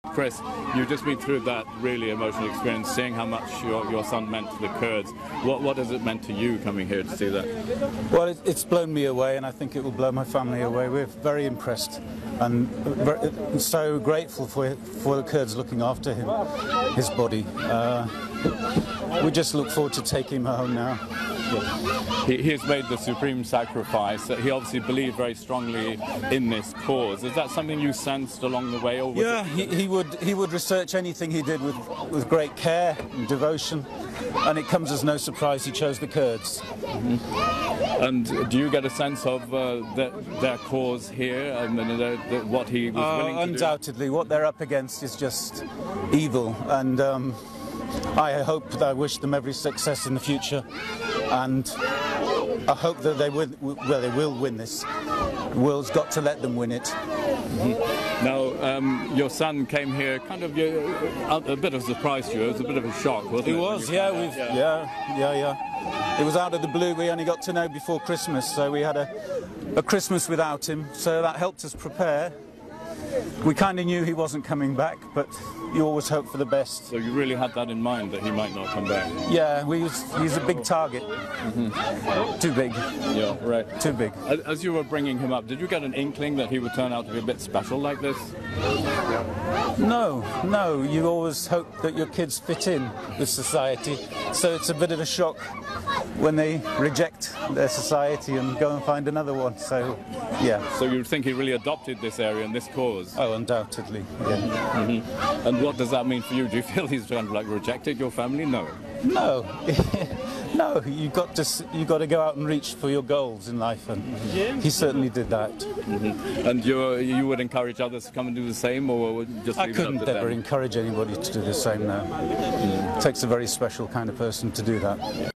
Chris, you've just been through that really emotional experience, seeing how much your son meant to the Kurds. What has it meant to you coming here to see that? Well, it's blown me away, and I think it will blow my family away. We're very impressed and so grateful for the Kurds looking after him, his body. We just look forward to taking him home now. He has made the supreme sacrifice. He obviously believed very strongly in this cause. Is that something you sensed along the way? Or yeah, he would research anything he did with great care and devotion, and it comes as no surprise he chose the Kurds. Mm-hmm. And do you get a sense of their cause here, and what he was willing to undoubtedly, do? What they're up against is just evil, and I wish them every success in the future, and I hope that they will win this. The world's got to let them win it. Mm-hmm. Now, your son came here kind of a bit of a surprise to you. It was a bit of a shock, wasn't it? It was, yeah. It was out of the blue. We only got to know before Christmas, so we had a Christmas without him, so that helped us prepare. We kind of knew he wasn't coming back, but you always hope for the best. So you really had that in mind, that he might not come back? Yeah, he's a big target. Mm-hmm. Too big. Yeah, right. Too big. As you were bringing him up, did you get an inkling that he would turn out to be a bit special like this? No. You always hope that your kids fit in with society, so it's a bit of a shock when they reject their society and go and find another one. So, yeah. So you think he really adopted this area and this cause? Oh, undoubtedly. Yeah. Mm-hmm. And what does that mean for you? Do you feel he's kind of like rejected your family? No. No. No, you've got to go out and reach for your goals in life, and he certainly did that. Mm-hmm. And you would encourage others to come and do the same, or just leave it up to them? I couldn't ever encourage anybody to do the same now. It takes a very special kind of person to do that.